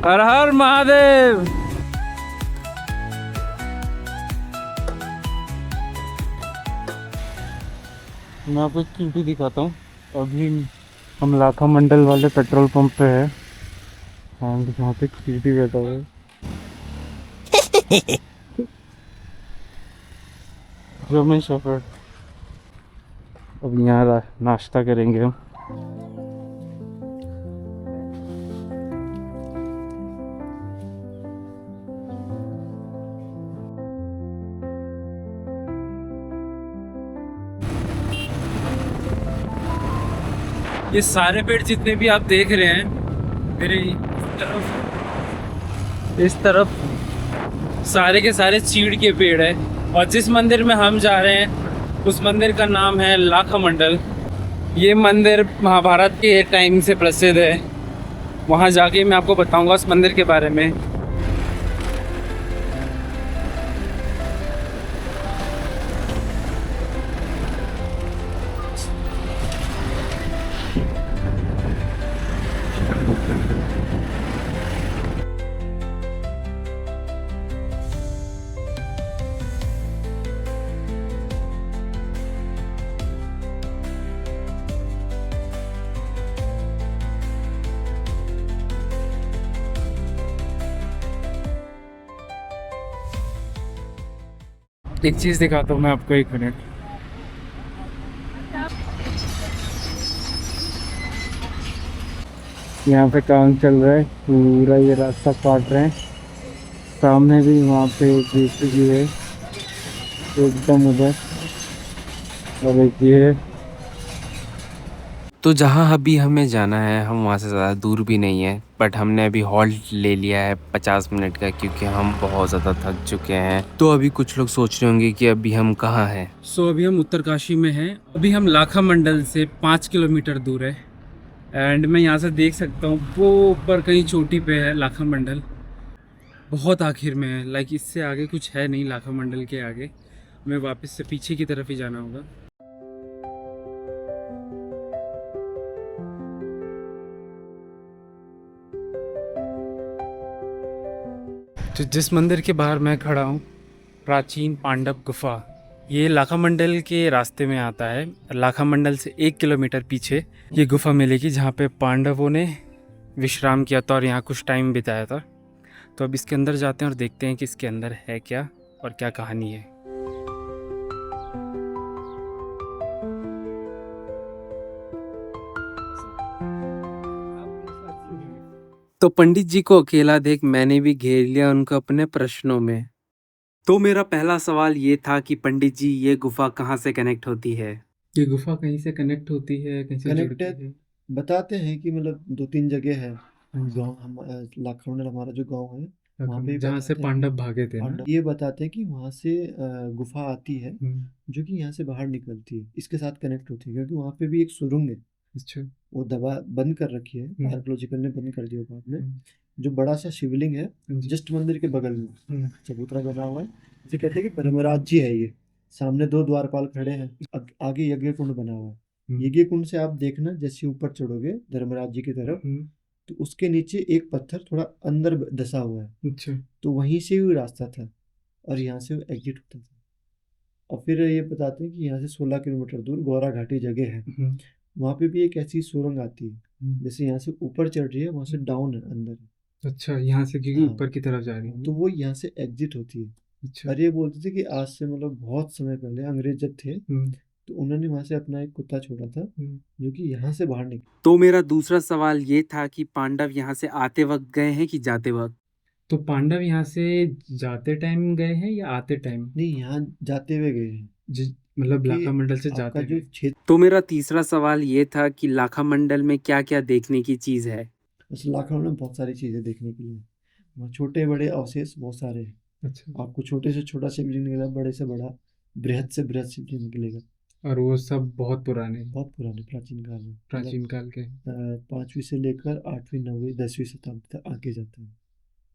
हर हर महादेव। मैं आपको एक चींटी दिखाता हूँ। अभी हम लाखा मंडल वाले पेट्रोल पंप पे है और वहाँ पे चींटी बैठा हुआ है। जो मैं शफर अब यहाँ नाश्ता करेंगे हम। ये सारे पेड़ जितने भी आप देख रहे हैं मेरे इस तरफ सारे के सारे चीड़ के पेड़ है। और जिस मंदिर में हम जा रहे हैं उस मंदिर का नाम है लाखा मंडल। ये मंदिर महाभारत के टाइम से प्रसिद्ध है। वहाँ जाके मैं आपको बताऊंगा उस मंदिर के बारे में। एक चीज़ दिखाता हूँ मैं आपको, एक मिनट। यहाँ पे काम चल रहा है, पूरा ये रास्ता काट रहे हैं। सामने भी वहाँ पे एक जेसीबी है एकदम उधर, और एक ये है। तो जहाँ अभी हमें जाना है हम वहाँ से ज़्यादा दूर भी नहीं है, बट हमने अभी हॉल्ट ले लिया है 50 मिनट का, क्योंकि हम बहुत ज़्यादा थक चुके हैं। तो अभी कुछ लोग सोच रहे होंगे कि अभी हम कहाँ हैं। अभी हम उत्तरकाशी में हैं। अभी हम लाखा मंडल से 5 किलोमीटर दूर है। एंड मैं यहाँ से देख सकता हूँ वो ऊपर कहीं चोटी पे है लाखा मंडल, बहुत आखिर में है। लाइक इससे आगे कुछ है नहीं। लाखा मंडल के आगे हमें वापस से पीछे की तरफ ही जाना होगा। तो जिस मंदिर के बाहर मैं खड़ा हूँ, प्राचीन पांडव गुफा, ये लाखा मंडल के रास्ते में आता है। लाखा मंडल से 1 किलोमीटर पीछे ये गुफा मिलेगी जहाँ पे पांडवों ने विश्राम किया था और यहाँ कुछ टाइम बिताया था। तो अब इसके अंदर जाते हैं और देखते हैं कि इसके अंदर है क्या और क्या कहानी है। तो पंडित जी को अकेला देख मैंने भी घेर लिया उनको अपने प्रश्नों में। तो मेरा पहला सवाल ये था कि पंडित जी ये गुफा कहाँ से कनेक्ट होती है। ये गुफा कहीं से कनेक्ट होती है, कहीं से जुड़ती कनेक्टेड है? बताते हैं कि मतलब 2-3 जगह है। हाँ जी। गाँव हम लाखनऊ हमारा जो गांव है वहाँ पे जहाँ से बताते हैं पांडव भागे थे ना। पांडव ये बताते हैं कि वहाँ से गुफा आती है हम्म, जो कि यहाँ से बाहर निकलती है, इसके साथ कनेक्ट होती है, क्योंकि वहाँ पे भी एक सुरंग है। अच्छा। वो दबा बंद कर रखी है, आर्कोलॉजिकल ने बंद कर दिया बाद में। जो बड़ा सा शिवलिंग है जी। जस्ट मंदिर के बगल में चबूतरा बना हुआ है। इसे कहते हैं कि धर्मराज जी है ये। सामने 2 द्वारपाल खड़े हैं, आगे यज्ञ कुंड बना हुआ है। यज्ञ कुंड से आप देखना, जैसे ऊपर चढ़ोगे धर्मराज जी की तरफ तो उसके नीचे एक पत्थर थोड़ा अंदर धसा हुआ है। अच्छा। तो वहीं से वो रास्ता था और यहाँ से वो एग्जिट होता था। और फिर ये बताते हैं कि यहाँ से 16 किलोमीटर दूर गौरा घाटी जगह है, वहाँ पे भी एक ऐसी सुरंग आती है। जैसे यहाँ से ऊपर चढ़ रही है, वहाँ से डाउन है अंदर। अच्छा, यहाँ से क्योंकि हाँ, ऊपर की तरफ जा रही है। तो वो यहाँ से एग्जिट होती है। अच्छा। और ये बोलते थे कि आज से मतलब बहुत समय पहले अंग्रेज जब थे तो उन्होंने वहां से अपना एक कुत्ता छोड़ा था जो कि यहाँ से बाहर निकला। तो मेरा दूसरा सवाल ये था कि पांडव यहाँ से आते वक्त गए हैं कि जाते वक्त। तो पांडव यहाँ से जाते टाइम गए हैं या आते टाइम? नहीं, यहाँ जाते हुए गए हैं, मतलब क्योंकि लाखा मंडल से आपका जाते जो हुए। क्षेत्र तो मेरा तीसरा सवाल ये था कि लाखा मंडल में क्या क्या देखने की चीज है। लाखनऊ में बहुत सारी चीजें देखने के लिए। वहाँ छोटे बड़े अवशेष बहुत सारे हैं। अच्छा। आपको छोटे से छोटा शिवलिंग निकलेगा, बड़े से बड़ा, बृहद से बृहद शिवलिंग निकलेगा। और वो सब बहुत पुराने, बहुत पुराने प्राचीन काल में, प्राचीन काल के। 5वीं से लेकर 8वीं 9वीं 10वीं शताब्दी तक आगे जाते हैं,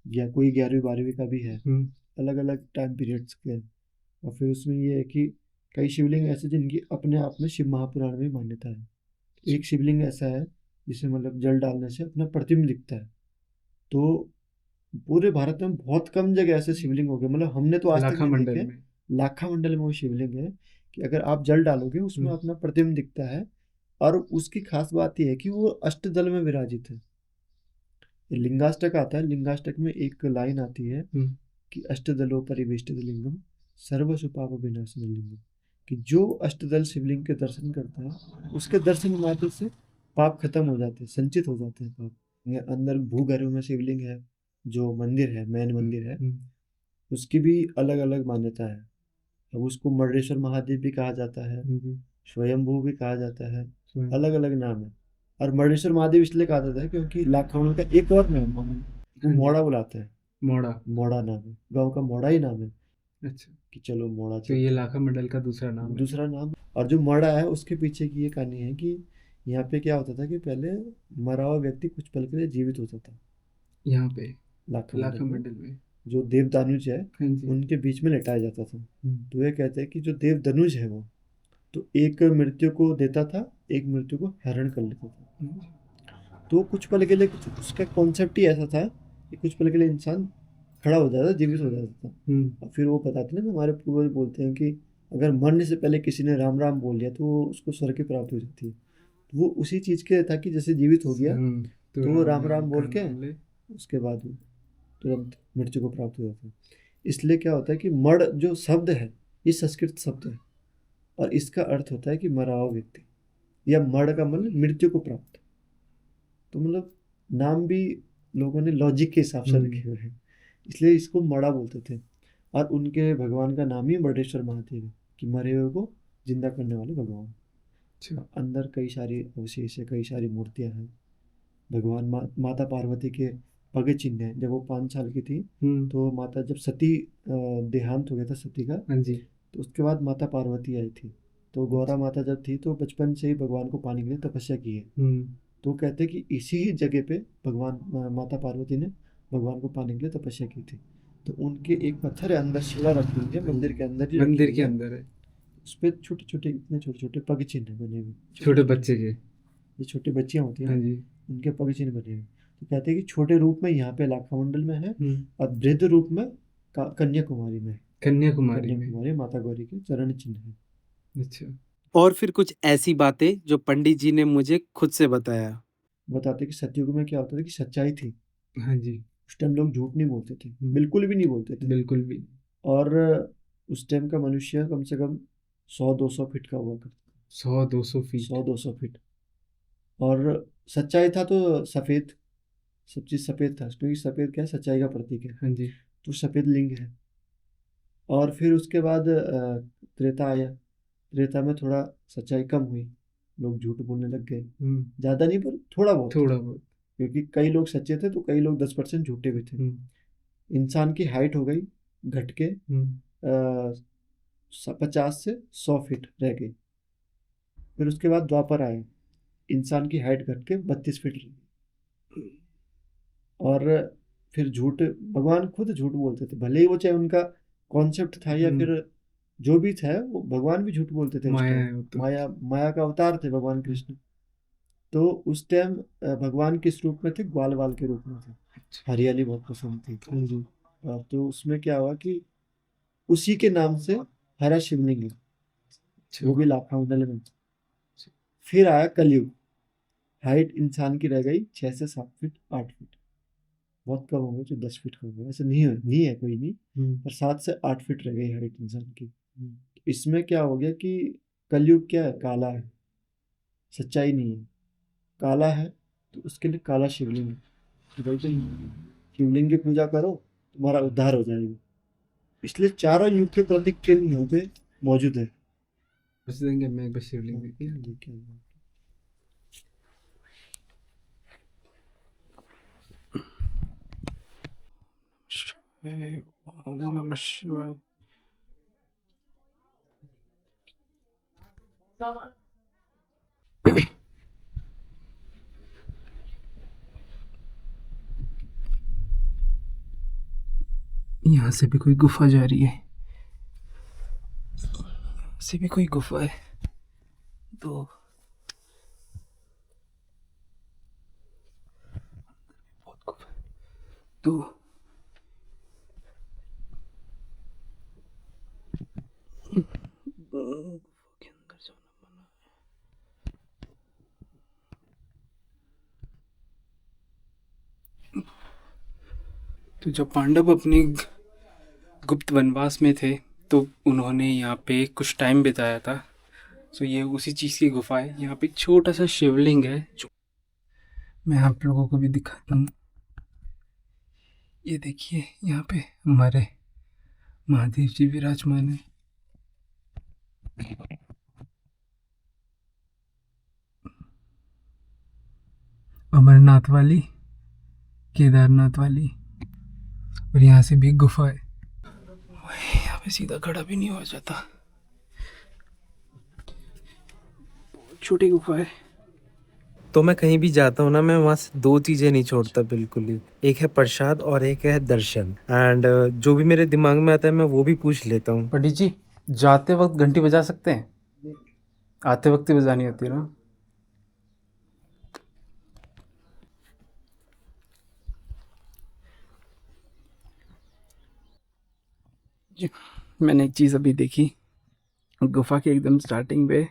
या कोई 11वीं 12वीं का भी है। अलग अलग टाइम पीरियड्स के हैं। और फिर उसमें ये है कि कई शिवलिंग ऐसे जिनकी अपने आप में शिव महापुराण में मान्यता है। एक शिवलिंग ऐसा है जिसमें मतलब जल डालने से अपना प्रतिबिंब दिखता है। तो पूरे भारत में बहुत कम जगह ऐसे शिवलिंग हो गए, मतलब हमने तो आज तक लाखा नहीं मंडल देखे। में। लाखा मंडल में वो शिवलिंग है कि अगर आप जल डालोगे उसमें हम्म, अपना प्रतिबिंब दिखता है। और उसकी खास बात यह है कि वो अष्टदल में विराजित है। ये लिंगाष्टक आता है, लिंगाष्टक में एक लाइन आती है हम्म, कि अष्टदलों परिवेष्टित लिंगम सर्वसु पाप विनाशनम लिंगम, कि जो अष्टदल शिवलिंग के दर्शन करता है उसके दर्शन मात्र से पाप खत्म हो जाते हैं, संचित हो जाते हैं पाप। ये अंदर भूगर्भ में शिवलिंग है, जो मंदिर है, मेन मंदिर है, हम्म, उसकी भी अलग अलग मान्यता है। अब उसको मर्डेश्वर महादेव भी कहा जाता है, हम्म, स्वयंभू भी कहा जाता है, स्वयं। अलग अलग नाम है। और मर्डेश्वर महादेव इसलिए कहा जाता है क्योंकि लाखों का एक और नाम है, वो हाँ जी, मोड़ा बुलाते हैं। मोड़ा। मोड़ा नाम है, गांव का मोड़ा ही नाम है अच्छा, कि चलो मोड़ा तो ये चलते हैं। लाखा मंडल का दूसरा नाम है। दूसरा नाम। और जो मोड़ा है उसके पीछे की ये कहानी है कि यहाँ पे क्या होता था कि पहले मरा हुआ व्यक्ति कुछ पल के लिए जीवित होता था यहाँ पे लाखा मंडल लाखा में। मंडल में। जो देव दानुज है हाँ जी। उनके बीच में लेटाया जाता था। हम्म, तो ये कहते हैं कि जो देव धनुष है वो तो एक मृत्यु को देता था, एक मृत्यु को हरण कर लेता था। हम्म, तो कुछ पल के लिए उसका कॉन्सेप्ट ही ऐसा था कि कुछ पल के लिए इंसान खड़ा हो जाता था, जीवित हो जाता था। और फिर वो बताते हैं ना, हमारे पूर्वज बोलते हैं कि अगर मरने से पहले किसी ने राम राम बोल लिया तो उसको स्वर्ग की प्राप्ति हो जाती है। तो वो उसी चीज के था कि जैसे जीवित हो गया तो तो वो राम राम का बोल के नाम ले। उसके बाद वो तुरंत मृत्यु को प्राप्त हो जाता है। इसलिए क्या होता है कि मड़ जो शब्द है ये संस्कृत शब्द है, और इसका अर्थ होता है कि मरा हुआ व्यक्ति, या मड़ का मतलब मृत्यु को प्राप्त। तो मतलब नाम भी लोगों ने लॉजिक के हिसाब से रखे हुए हैं, इसलिए इसको मड़ा बोलते थे। और उनके भगवान का नाम ही बटेश्वर महादेव है, कि मरे हुए को जिंदा करने वाले भगवान। अच्छा। अंदर कई सारी अवशेष है, कई सारी मूर्तियां हैं। भगवान माता पार्वती के पग चिन्ह हैं। जब वो 5 साल की थी तो माता जब सती देहांत हो गया था सती का, हाँ जी। तो उसके बाद माता पार्वती आई थी। तो गौरा माता जब थी तो बचपन से ही भगवान को पाने के लिए तपस्या की है। तो कहते हैं कि इसी ही जगह पे भगवान माता पार्वती ने भगवान को पाने के लिए तपस्या की थी। तो उनके एक पत्थर है अंदर, शिला रखी हुई है मंदिर के अंदर ही रखी मंदिर हुई के है। अंदर है। उस पे छोटे छोटे, इतने छोटे छोटे पग चिन्ह बने हुए, छोटे बच्चे के। ये छोटी बच्चियां होती हैं हाँ ना, जी। उनके पग चिन्ह बने हुए। तो कहते हैं कि छोटे रूप में यहाँ पे लाखा मंडल में है, हम्म, और वृद्ध रूप में कन्याकुमारी में है। कन्याकुमारी में। कन्याकुमारी माता गौरी के चरण चिन्ह है। अच्छा। और फिर कुछ ऐसी बातें जो पंडित जी ने मुझे खुद से बताया। बताते हैं कि सतयुग में क्या होता था कि सच्चाई थी। हाँ जी। उस टाइम लोग झूठ नहीं बोलते थे, बिल्कुल भी नहीं बोलते थे। बिल्कुल भी। और उस टाइम का मनुष्य कम से कम 100-200 फीट का हुआ करता 100-200 था, फीट 100-200 फीट। और सच्चाई था तो सफ़ेद, सब चीज़ सफ़ेद था, क्योंकि सफ़ेद क्या है, सच्चाई का प्रतीक है। हाँ जी। तो सफ़ेद लिंग है। और फिर उसके बाद त्रेता आया। त्रेता में थोड़ा सच्चाई कम हुई, लोग झूठ बोलने लग गए। ज़्यादा नहीं पर थोड़ा बहुत, थोड़ा बहुत। क्योंकि कई लोग सच्चे थे तो कई लोग 10% झूठे भी थे। इंसान की हाइट हो गई घट के 50 से 100 फीट रह गई। फिर उसके बाद द्वापर आए, इंसान की हाइट घट के 32 फीट रह गई। और फिर झूठ, भगवान खुद झूठ बोलते थे, भले ही वो चाहे उनका कॉन्सेप्ट था या फिर जो भी था, वो भगवान भी झूठ बोलते थे उस माया टाइम। है वो तो। माया, माया का अवतार थे भगवान कृष्ण। तो उस टाइम भगवान किस रूप में थे, ग्वाल वाल के रूप में थे। हरियाली बहुत पसंद थी। हाँ जी। तो उसमें क्या हुआ कि उसी के नाम से हरा शिवलिंग है, अच्छा। वो भी लाखा मंडल में। फिर आया कलयुग। हाइट इंसान की रह गई 6 से 7 फीट, 8 फीट। बहुत कम हो गए, जो 10 फीट हो गए, ऐसे नहीं है कोई नहीं। पर 7 से 8 फीट रह गई हाइट इंसान की। इसमें क्या हो गया कि कलयुग क्या है, काला है, सच्चाई नहीं है, काला है। तो उसके लिए काला शिवलिंग है कि भाई तुम शिवलिंग की पूजा करो, तुम्हारा उद्धार हो जाएगा। इसलिए चारों युग के प्रतीक चिन्ह यहाँ पे मौजूद है। बस देंगे, मैं एक बार शिवलिंग देखिए। देखिए, ओम नमः शिवाय। यहाँ से भी कोई गुफा जा रही है। यहाँ से भी कोई गुफा है। तो बहुत गुफा है। तो तो जब पांडव अपने गुप्त वनवास में थे तो उन्होंने यहाँ पे कुछ टाइम बिताया था। तो ये उसी चीज़ की गुफा है। यहाँ पे एक छोटा सा शिवलिंग है जो मैं आप लोगों को भी दिखाता हूँ। ये देखिए, यहाँ पे हमारे महादेव जी विराजमान है। अमरनाथ वाली, केदारनाथ वाली, और यहाँ से भी एक गुफा है। यहाँ पे सीधा खड़ा भी नहीं हुआ जाता, छोटी गुफा है। तो मैं कहीं भी जाता हूँ ना, मैं वहाँ से दो चीज़ें नहीं छोड़ता बिल्कुल ही। एक है प्रसाद और एक है दर्शन। एंड जो भी मेरे दिमाग में आता है मैं वो भी पूछ लेता हूँ। पंडित जी, जाते वक्त घंटी बजा सकते हैं? आते वक्त ही बजानी होती है ना? जी, मैंने एक चीज़ अभी देखी। गुफा के एकदम स्टार्टिंग पे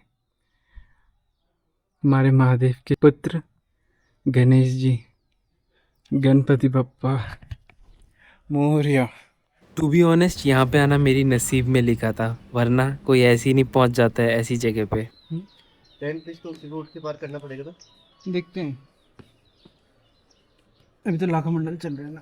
हमारे महादेव के पुत्र Ganesh ji, Ganpati Bappa Morya. To be honest, यहाँ पे आना मेरी नसीब में लिखा था, वरना कोई ऐसे ही नहीं पहुँच जाता है ऐसी जगह पे। 10 प्लीज तो उसी को उठ के पार करना पड़ेगा ना। देखते हैं, अभी तो लाखा मंडल चल रहा है ना।